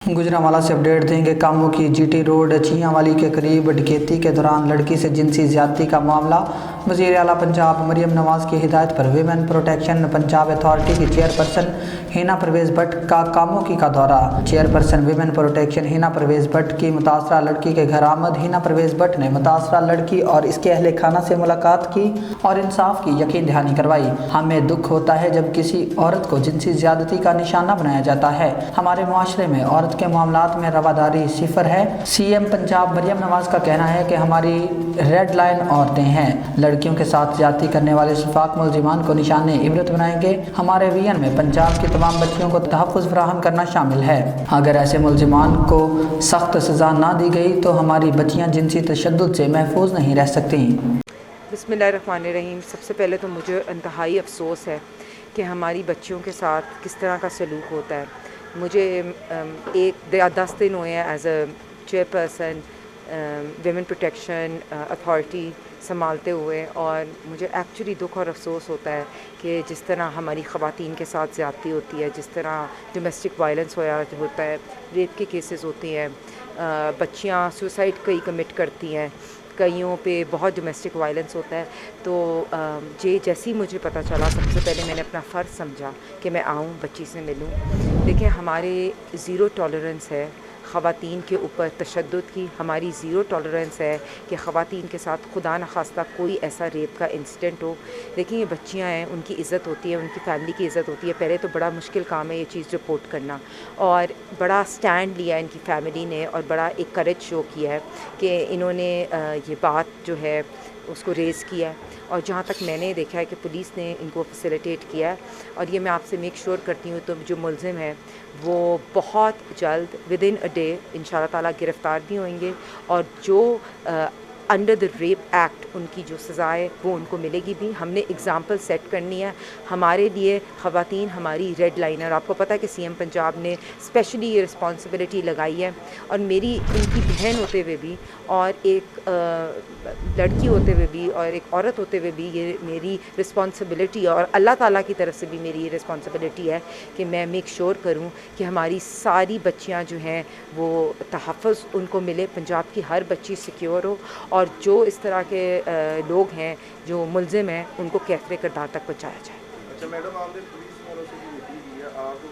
गुजरांवाला से अपडेट देंगे। कामों की जीटी रोड चियांवाली के करीब डकैती के दौरान लड़की से जिनसी ज्यादती का मामला। वज़ीर आला पंजाब मरियम नवाज की हिदायत पर विमेन प्रोटेक्शन पंजाब अथॉरिटी की चेयरपर्सन हिना परवेज़ भट्ट का कामों का दौरा। Chairperson women protection Hina Parvez Bhatt की मुतासरा लड़की के घर आमद। हिना परवेज़ भट्ट ने मुतासरा लड़की और इसके अहले खाना से मुलाकात की और इंसाफ की यकीन दहानी करवाई। हमें दुख होता है जब किसी औरत को जिनसी ज्यादती का निशाना बनाया जाता है। हमारे मुआशरे में औरत के मामलात में रवादारी सिफर है। सीएम पंजाब मरियम नवाज का कहना है कि हमारी रेड लाइन औरतें हैं। लड़कियों के साथ ज्यादती करने वाले शफाक मुल्जिमान को निशाने इबरत बनाएंगे। हमारे विजन में पंजाब की तमाम बच्चियों को तहफ़्फ़ुज़ फराहम करना शामिल है। अगर ऐसे मुल्जिमान को सख्त सज़ा ना दी गई तो हमारी बच्चियाँ जिनसी तशद्दुद से महफूज नहीं रह सकती। बिस्मिल्लाहिर्रहमानिर्रहीम। सबसे पहले तो मुझे इंतहाई अफसोस है कि हमारी बच्चियों के साथ किस तरह का सलूक होता है। मुझे 10 दिन हुए हैं as a chairperson women protection authority संभालते हुए, और मुझे एक्चुअली दुख और अफसोस होता है कि जिस तरह हमारी ख़वातीन के साथ ज़्यादती होती है, जिस तरह डोमेस्टिक वायलेंस होता है, रेप के केसेस होते हैं, बच्चियाँ सुसाइड कई कमिट करती हैं, कईयों पे बहुत डोमेस्टिक वायलेंस होता है। तो जैसे ही मुझे पता चला, सबसे पहले मैंने अपना फ़र्ज़ समझा कि मैं आऊँ, बच्ची से मिलूँ। देखिए, हमारे ज़ीरो टॉलरेंस है ख़वातीन के ऊपर तशद्दुद की। हमारी ज़ीरो टॉलरेंस है कि ख़वातीन के साथ खुदा न खास्ता कोई ऐसा रेप का इंसिडेंट हो। देखिए, ये बच्चियाँ हैं, उनकी इज़्ज़त होती है, उनकी फ़ैमिली की इज़्ज़त होती है। पहले तो बड़ा मुश्किल काम है ये चीज़ रिपोर्ट करना, और बड़ा स्टैंड लिया इनकी फ़ैमिली ने और बड़ा एक करेज शो किया है कि इन्होंने ये बात जो है उसको रेज़ किया है। और जहाँ तक मैंने देखा है कि पुलिस ने इनको फैसिलिटेट किया है, और ये मैं आपसे मेक श्योर करती हूँ तो जो मुल्ज़िम है वो बहुत जल्द विदिन अ डे इंशाल्लाह ताला गिरफ़्तार भी होंगे, और जो अंडर द रेप एक्ट उनकी जो सज़ा है वो उनको मिलेगी भी। हमने एग्ज़ाम्पल सेट करनी है। हमारे लिए ख़वातीन हमारी रेड लाइन है, और आपको पता है कि सीएम पंजाब ने स्पेशली ये रिस्पॉन्सिबिलिटी लगाई है। और मेरी इनकी बहन होते हुए भी, और एक लड़की होते हुए भी, और एक औरत होते हुए भी ये मेरी रिस्पॉन्सिबिलिटी है, और अल्लाह ताला की तरफ से भी मेरी ये रिस्पॉन्सिबिलिटी है कि मैं मेक श्योर करूँ कि हमारी सारी बच्चियाँ जो हैं वो तहफ़्फ़ुज़ उनको मिले, पंजाब की हर बच्ची सिक्योर हो, और जो इस तरह के लोग हैं जो मुल्ज़िम हैं उनको कैफ़रे किरदार तक पहुँचाया जाए। अच्छा मैडम, आपने पुलिस वालों से भी मीटिंग की है, आपको